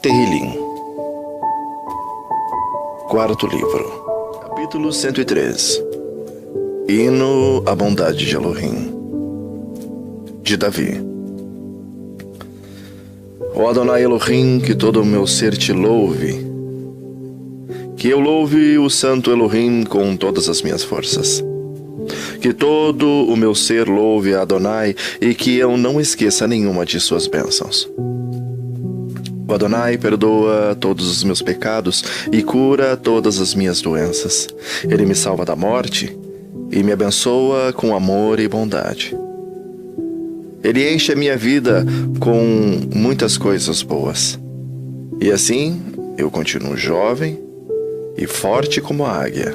Tehillim, quarto livro, capítulo 103. Hino à bondade de Elohim, de Davi. Ó Adonai Elohim, que todo o meu ser te louve, que eu louve o santo Elohim com todas as minhas forças. Que todo o meu ser louve a Adonai e que eu não esqueça nenhuma de suas bênçãos. O Adonai perdoa todos os meus pecados e cura todas as minhas doenças. Ele me salva da morte e me abençoa com amor e bondade. Ele enche a minha vida com muitas coisas boas. E assim eu continuo jovem e forte como a águia.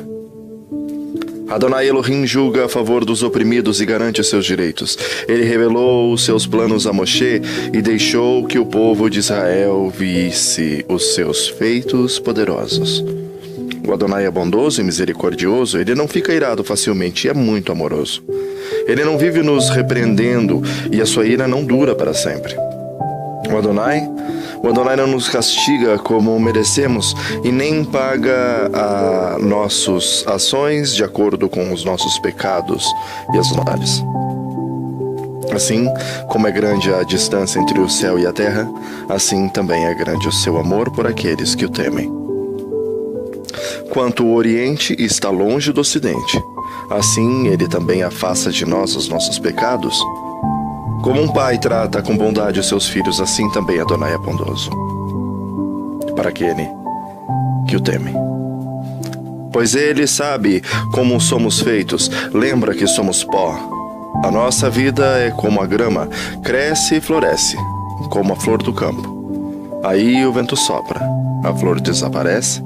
Adonai Elohim julga a favor dos oprimidos e garante os seus direitos. Ele revelou os seus planos a Moshe e deixou que o povo de Israel visse os seus feitos poderosos. O Adonai é bondoso e misericordioso, ele não fica irado facilmente e é muito amoroso. Ele não vive nos repreendendo e a sua ira não dura para sempre. O Adonai não nos castiga como merecemos e nem paga a nossas ações de acordo com os nossos pecados e as maldades. Assim como é grande a distância entre o céu e a terra, assim também é grande o seu amor por aqueles que o temem. Quanto o Oriente está longe do Ocidente, assim ele também afasta de nós os nossos pecados. Como um pai trata com bondade os seus filhos, assim também Adonai é bondoso para aquele que o teme. Pois ele sabe como somos feitos, lembra que somos pó. A nossa vida é como a grama, cresce e floresce, como a flor do campo. Aí o vento sopra, a flor desaparece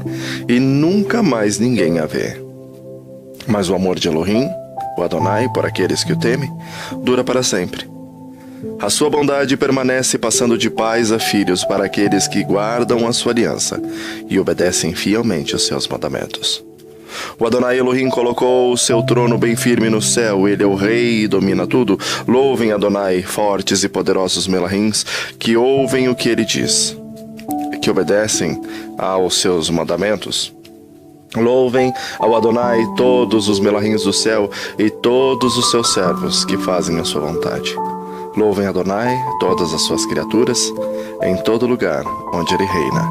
e nunca mais ninguém a vê. Mas o amor de Elohim, o Adonai, por aqueles que o temem, dura para sempre. A sua bondade permanece passando de pais a filhos para aqueles que guardam a sua aliança e obedecem fielmente os seus mandamentos. O Adonai Elohim colocou o seu trono bem firme no céu, ele é o rei e domina tudo. Louvem Adonai, fortes e poderosos melahims, que ouvem o que ele diz, que obedecem aos seus mandamentos. Louvem ao Adonai todos os melahims do céu e todos os seus servos que fazem a sua vontade. Louvem Adonai, todas as suas criaturas, em todo lugar onde ele reina.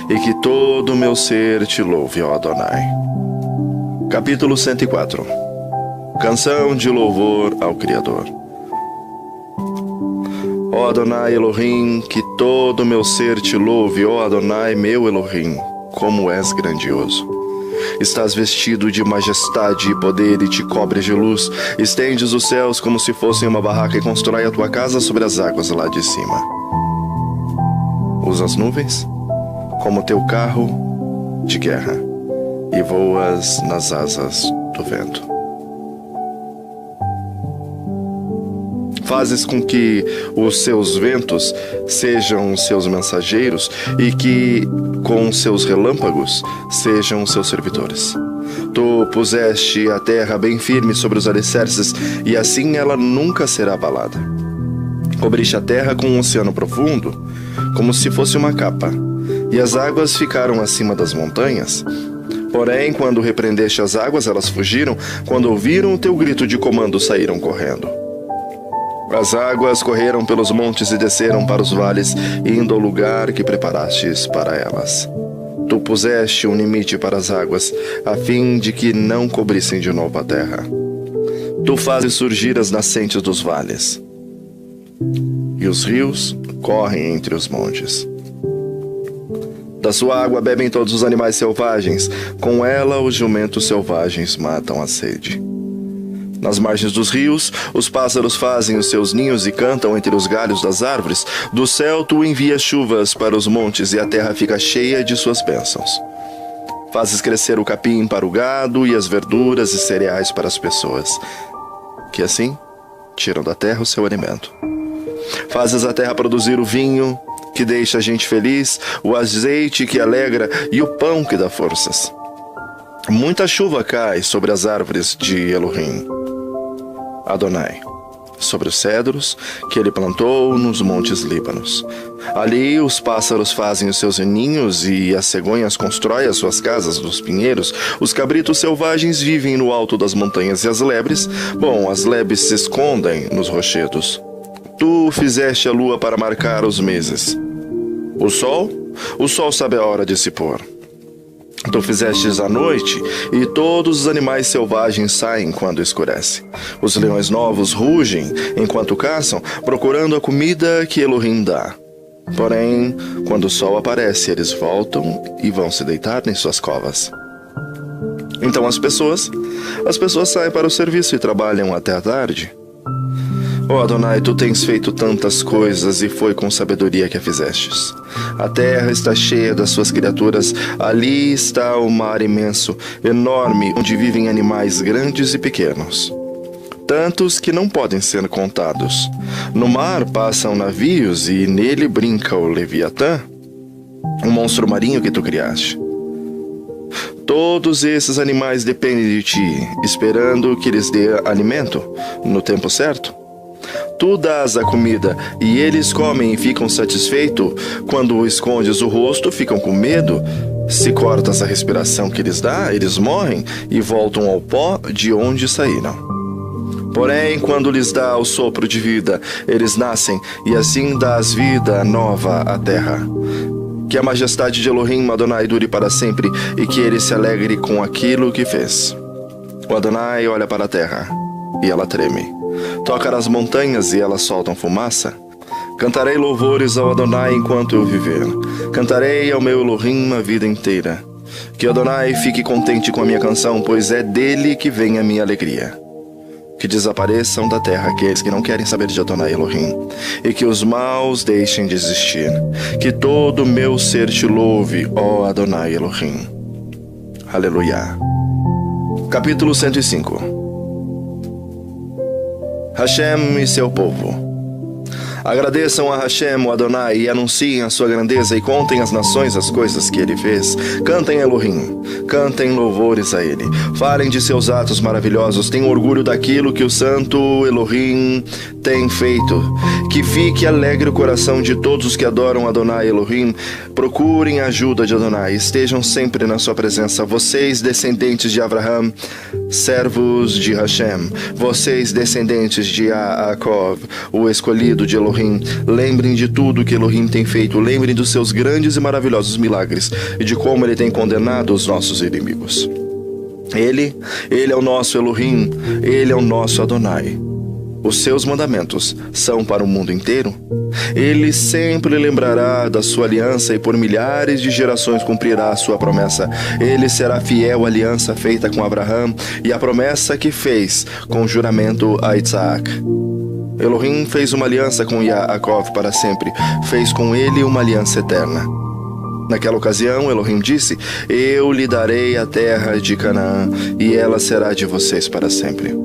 E que todo o meu ser te louve, ó Adonai. Capítulo 104. Canção de louvor ao Criador. Ó Adonai Elohim, que todo o meu ser te louve, ó Adonai meu Elohim, como és grandioso. Estás vestido de majestade e poder e te cobres de luz. Estendes os céus como se fossem uma barraca e constrói a tua casa sobre as águas lá de cima. Usas as nuvens como teu carro de guerra e voas nas asas do vento. Fazes com que os seus ventos sejam seus mensageiros e que com seus relâmpagos sejam seus servidores. Tu puseste a terra bem firme sobre os alicerces e assim ela nunca será abalada. Cobriste a terra com um oceano profundo, como se fosse uma capa, e as águas ficaram acima das montanhas. Porém, quando repreendeste as águas, elas fugiram. Quando ouviram o teu grito de comando, saíram correndo. As águas correram pelos montes e desceram para os vales, indo ao lugar que preparastes para elas. Tu puseste um limite para as águas, a fim de que não cobrissem de novo a terra. Tu fazes surgir as nascentes dos vales, e os rios correm entre os montes. Da sua água bebem todos os animais selvagens, com ela os jumentos selvagens matam a sede. Nas margens dos rios, os pássaros fazem os seus ninhos e cantam entre os galhos das árvores. Do céu tu envias chuvas para os montes e a terra fica cheia de suas bênçãos. Fazes crescer o capim para o gado e as verduras e cereais para as pessoas, que assim tiram da terra o seu alimento. Fazes a terra produzir o vinho, que deixa a gente feliz, o azeite que alegra e o pão que dá forças. Muita chuva cai sobre as árvores de Elohim, Adonai, sobre os cedros que ele plantou nos montes Líbanos. Ali os pássaros fazem os seus ninhos e as cegonhas constroem as suas casas nos pinheiros. Os cabritos selvagens vivem no alto das montanhas e as lebres se escondem nos rochedos. Tu fizeste a lua para marcar os meses. O sol sabe a hora de se pôr. Tu fizestes a noite, e todos os animais selvagens saem quando escurece. Os leões novos rugem enquanto caçam, procurando a comida que Elohim dá. Porém, quando o sol aparece, eles voltam e vão se deitar em suas covas. Então as pessoas saem para o serviço e trabalham até a tarde. Ó Adonai, tu tens feito tantas coisas e foi com sabedoria que a fizestes. A terra está cheia das suas criaturas, ali está o mar imenso, enorme, onde vivem animais grandes e pequenos. Tantos que não podem ser contados. No mar passam navios e nele brinca o Leviatã, um monstro marinho que tu criaste. Todos esses animais dependem de ti, esperando que lhes dê alimento no tempo certo. Tu dás a comida e eles comem e ficam satisfeitos. Quando escondes o rosto, ficam com medo. Se cortas a respiração que lhes dá, eles morrem e voltam ao pó de onde saíram. Porém, quando lhes dá o sopro de vida, eles nascem e assim dás vida nova à terra. Que a majestade de Elohim Adonai dure para sempre e que ele se alegre com aquilo que fez. O Adonai olha para a terra e ela treme. Toca nas montanhas e elas soltam fumaça. Cantarei louvores ao Adonai enquanto eu viver. Cantarei ao meu Elohim a vida inteira. Que Adonai fique contente com a minha canção, pois é dele que vem a minha alegria. Que desapareçam da terra aqueles que não querem saber de Adonai Elohim, e que os maus deixem de existir. Que todo o meu ser te louve, ó Adonai Elohim. Aleluia. Capítulo 105. Hashem e seu povo. Agradeçam a Hashem, o Adonai, e anunciem a sua grandeza e contem às nações as coisas que ele fez. Cantem Elohim, cantem louvores a ele. Falem de seus atos maravilhosos, tenham orgulho daquilo que o santo Elohim tem feito. Que fique alegre o coração de todos os que adoram Adonai Elohim. Procurem a ajuda de Adonai, estejam sempre na sua presença. Vocês, descendentes de Abraham, servos de Hashem. Vocês, descendentes de Yaakov, o escolhido de Elohim. Lembrem de tudo que Elohim tem feito. Lembrem dos seus grandes e maravilhosos milagres e de como ele tem condenado os nossos inimigos. Ele é o nosso Elohim. Ele é o nosso Adonai. Os seus mandamentos são para o mundo inteiro. Ele sempre lembrará da sua aliança e por milhares de gerações cumprirá a sua promessa. Ele será fiel à aliança feita com Abraham e à promessa que fez com juramento a Isaac. Elohim fez uma aliança com Yaakov para sempre, fez com ele uma aliança eterna. Naquela ocasião, Elohim disse: Eu lhe darei a terra de Canaã, e ela será de vocês para sempre.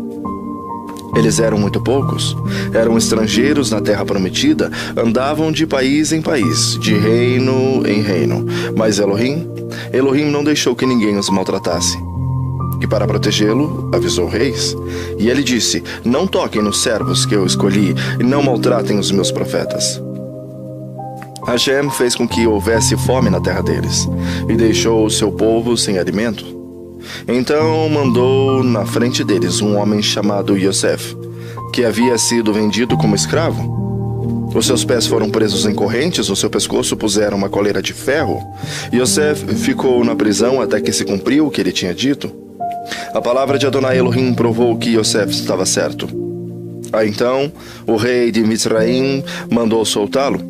Eles eram muito poucos, eram estrangeiros na terra prometida, andavam de país em país, de reino em reino. Mas Elohim não deixou que ninguém os maltratasse. E para protegê-lo, avisou reis. E ele disse: Não toquem nos servos que eu escolhi, e não maltratem os meus profetas. Hashem fez com que houvesse fome na terra deles, e deixou o seu povo sem alimento. Então mandou na frente deles um homem chamado Yosef, que havia sido vendido como escravo. Os seus pés foram presos em correntes, no seu pescoço puseram uma coleira de ferro. Yosef ficou na prisão até que se cumpriu o que ele tinha dito. A palavra de Adonai Elohim provou que Yosef estava certo. Então, o rei de Mitzraim mandou soltá-lo.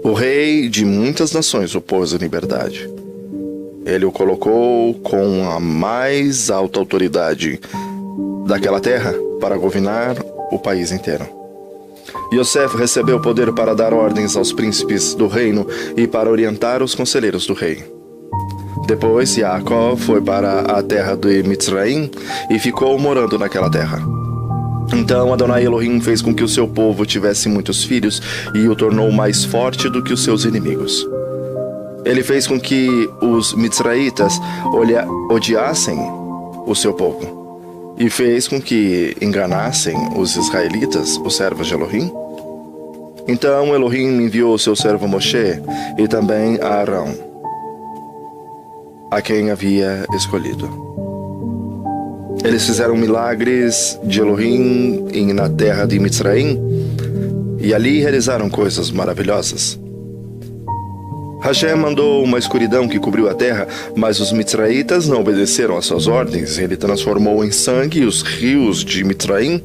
O rei de muitas nações o pôs em liberdade. Ele o colocou com a mais alta autoridade daquela terra para governar o país inteiro. Yosef recebeu poder para dar ordens aos príncipes do reino e para orientar os conselheiros do rei. Depois, Yaakov foi para a terra de Mitzraim e ficou morando naquela terra. Então Adonai Elohim fez com que o seu povo tivesse muitos filhos e o tornou mais forte do que os seus inimigos. Ele fez com que os mitzraítas odiassem o seu povo e fez com que enganassem os israelitas, os servos de Elohim. Então Elohim enviou seu servo Moshe e também a Arão, a quem havia escolhido. Eles fizeram milagres de Elohim na terra de Mitzraim e ali realizaram coisas maravilhosas. Hashem mandou uma escuridão que cobriu a terra, mas os mitzraítas não obedeceram às suas ordens. Ele transformou em sangue os rios de Mitzraim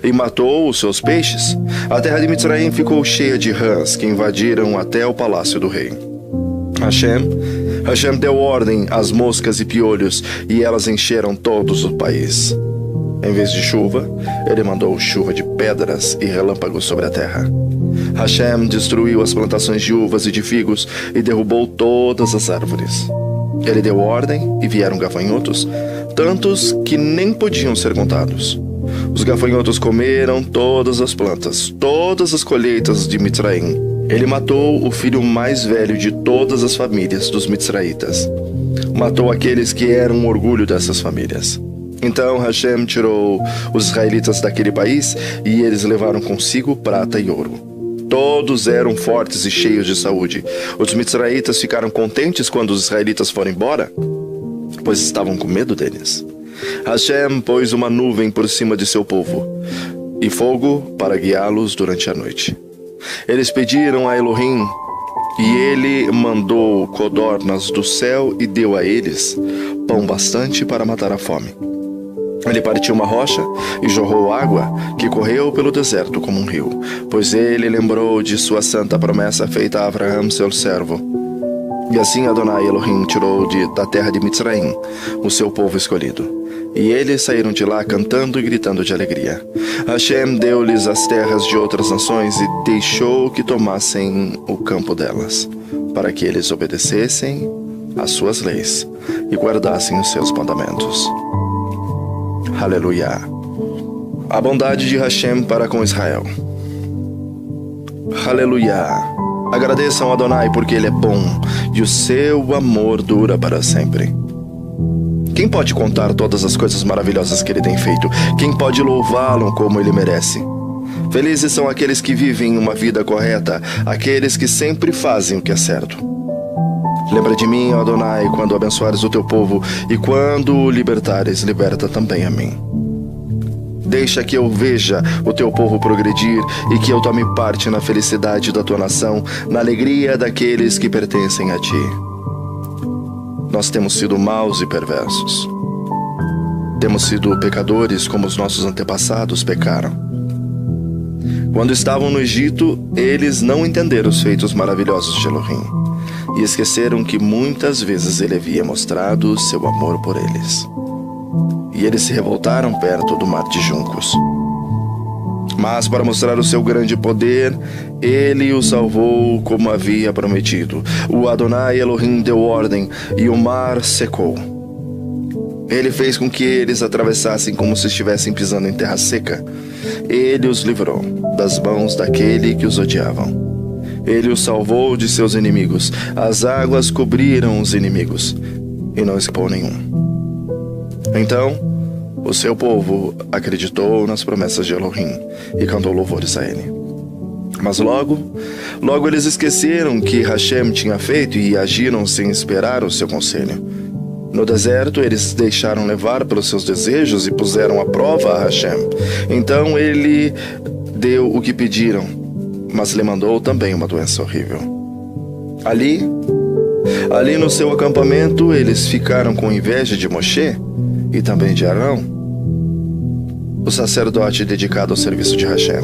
e matou os seus peixes. A terra de Mitzraim ficou cheia de rãs que invadiram até o palácio do rei. Hashem deu ordem às moscas e piolhos e elas encheram todos o país. Em vez de chuva, ele mandou chuva de pedras e relâmpagos sobre a terra. Hashem destruiu as plantações de uvas e de figos e derrubou todas as árvores. Ele deu ordem e vieram gafanhotos, tantos que nem podiam ser contados. Os gafanhotos comeram todas as plantas, todas as colheitas de Mitzraim. Ele matou o filho mais velho de todas as famílias dos mitzraítas. Matou aqueles que eram o orgulho dessas famílias. Então Hashem tirou os israelitas daquele país e eles levaram consigo prata e ouro. Todos eram fortes e cheios de saúde. Os mitzraítas ficaram contentes quando os israelitas foram embora, pois estavam com medo deles. Hashem pôs uma nuvem por cima de seu povo e fogo para guiá-los durante a noite. Eles pediram a Elohim e ele mandou codornas do céu e deu a eles pão bastante para matar a fome. Ele partiu uma rocha e jorrou água que correu pelo deserto como um rio, pois ele lembrou de sua santa promessa feita a Abraão, seu servo. E assim Adonai Elohim tirou da terra de Mitzraim o seu povo escolhido. E eles saíram de lá cantando e gritando de alegria. Hashem deu-lhes as terras de outras nações e deixou que tomassem o campo delas, para que eles obedecessem às suas leis e guardassem os seus mandamentos. Aleluia! A bondade de Hashem para com Israel. Aleluia! Agradeçam a Adonai porque ele é bom e o seu amor dura para sempre. Quem pode contar todas as coisas maravilhosas que ele tem feito? Quem pode louvá-lo como ele merece? Felizes são aqueles que vivem uma vida correta, aqueles que sempre fazem o que é certo. Lembra de mim, ó Adonai, quando abençoares o teu povo e quando o libertares, liberta também a mim. Deixa que eu veja o teu povo progredir e que eu tome parte na felicidade da tua nação, na alegria daqueles que pertencem a ti. Nós temos sido maus e perversos. Temos sido pecadores como os nossos antepassados pecaram. Quando estavam no Egito, eles não entenderam os feitos maravilhosos de Elohim e esqueceram que muitas vezes ele havia mostrado seu amor por eles. E eles se revoltaram perto do mar de juncos. Mas para mostrar o seu grande poder, ele o salvou como havia prometido. O Adonai Elohim deu ordem e o mar secou. Ele fez com que eles atravessassem como se estivessem pisando em terra seca. Ele os livrou das mãos daquele que os odiavam. Ele os salvou de seus inimigos. As águas cobriram os inimigos e não escapou nenhum. Então, o seu povo acreditou nas promessas de Elohim e cantou louvores a ele. Mas logo eles esqueceram que Hashem tinha feito e agiram sem esperar o seu conselho. No deserto, eles deixaram levar pelos seus desejos e puseram à prova a Hashem. Então ele deu o que pediram, mas lhe mandou também uma doença horrível. Ali no seu acampamento, eles ficaram com inveja de Moshe e também de Arão, o sacerdote dedicado ao serviço de Hashem.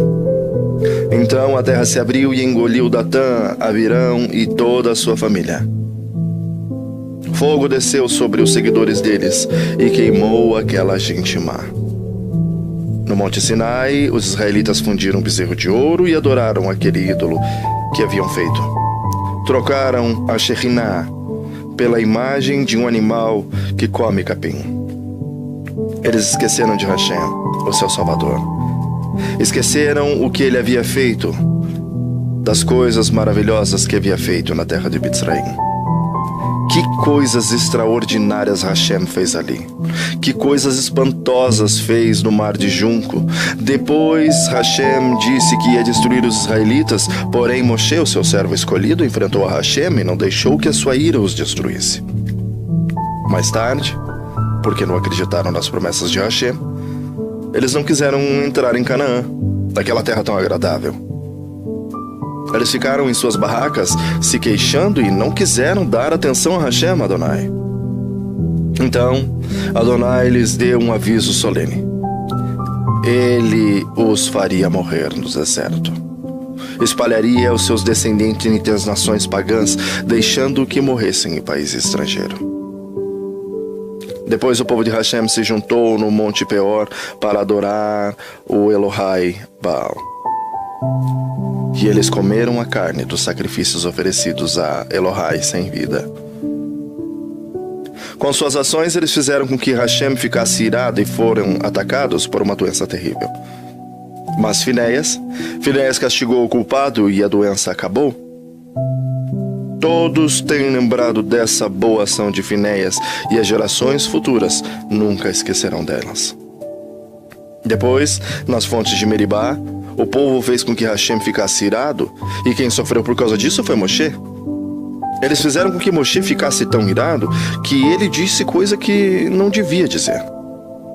Então a terra se abriu e engoliu Datã, Abirão e toda a sua família. Fogo desceu sobre os seguidores deles e queimou aquela gente má. No Monte Sinai, os israelitas fundiram um bezerro de ouro e adoraram aquele ídolo que haviam feito. Trocaram a Shekhinah pela imagem de um animal que come capim. Eles esqueceram de Hashem, o seu Salvador. Esqueceram o que ele havia feito, das coisas maravilhosas que havia feito na terra de Mitzraim. Que coisas extraordinárias Hashem fez ali. Que coisas espantosas fez no mar de Junco. Depois Hashem disse que ia destruir os israelitas, porém Moshe, o seu servo escolhido, enfrentou a Hashem e não deixou que a sua ira os destruísse. Mais tarde, porque não acreditaram nas promessas de Hashem, eles não quiseram entrar em Canaã, daquela terra tão agradável. Eles ficaram em suas barracas se queixando e não quiseram dar atenção a Hashem, Adonai. Então, Adonai lhes deu um aviso solene. Ele os faria morrer no deserto. Espalharia os seus descendentes entre as nações pagãs, deixando que morressem em país estrangeiro. Depois o povo de Hashem se juntou no Monte Peor para adorar o Elohai Baal. E eles comeram a carne dos sacrifícios oferecidos a Elohai sem vida. Com suas ações, eles fizeram com que Hashem ficasse irado e foram atacados por uma doença terrível. Mas Finéias castigou o culpado e a doença acabou. Todos têm lembrado dessa boa ação de Finéias e as gerações futuras nunca esquecerão delas. Depois, nas fontes de Meribá, o povo fez com que Hashem ficasse irado, e quem sofreu por causa disso foi Moshe. Eles fizeram com que Moshe ficasse tão irado que ele disse coisa que não devia dizer.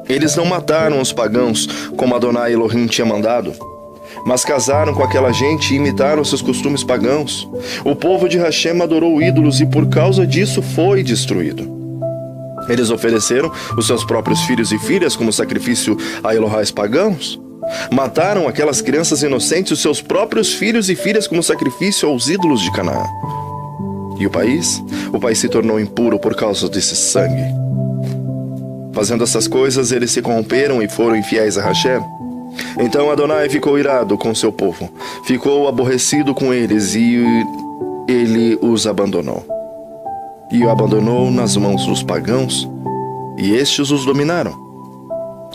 Eles não mataram os pagãos como Adonai Elohim tinha mandado, mas casaram com aquela gente e imitaram seus costumes pagãos. O povo de Hashem adorou ídolos e por causa disso foi destruído. Eles ofereceram os seus próprios filhos e filhas como sacrifício a Elohais pagãos. Mataram aquelas crianças inocentes, os seus próprios filhos e filhas como sacrifício aos ídolos de Canaã. E o país se tornou impuro por causa desse sangue. Fazendo essas coisas, eles se corromperam e foram infiéis a Hashem. Então Adonai ficou irado com seu povo, ficou aborrecido com eles e ele os abandonou. E o abandonou nas mãos dos pagãos, e estes os dominaram.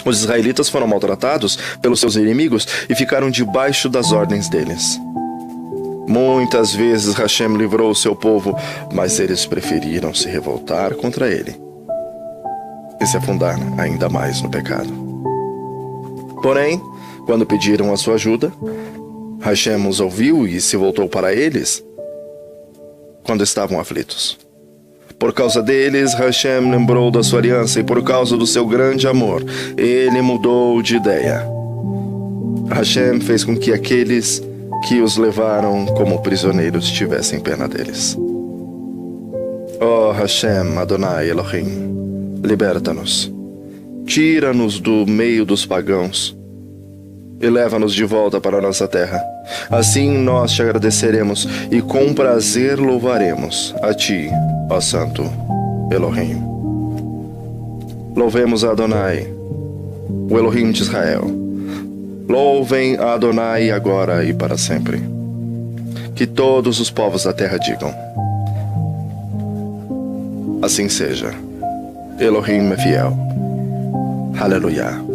Os israelitas foram maltratados pelos seus inimigos e ficaram debaixo das ordens deles. Muitas vezes Hashem livrou o seu povo, mas eles preferiram se revoltar contra ele e se afundar ainda mais no pecado. Porém, quando pediram a sua ajuda, Hashem os ouviu e se voltou para eles quando estavam aflitos. Por causa deles, Hashem lembrou da sua aliança e por causa do seu grande amor, ele mudou de ideia. Hashem fez com que aqueles que os levaram como prisioneiros tivessem pena deles. Oh Hashem, Adonai Elohim, liberta-nos, tira-nos do meio dos pagãos e leva-nos de volta para a nossa terra. Assim nós te agradeceremos e com prazer louvaremos a ti, ó Santo Elohim. Louvemos a Adonai, o Elohim de Israel. Louvem a Adonai agora e para sempre. Que todos os povos da terra digam: assim seja. Elohim é fiel. Aleluia.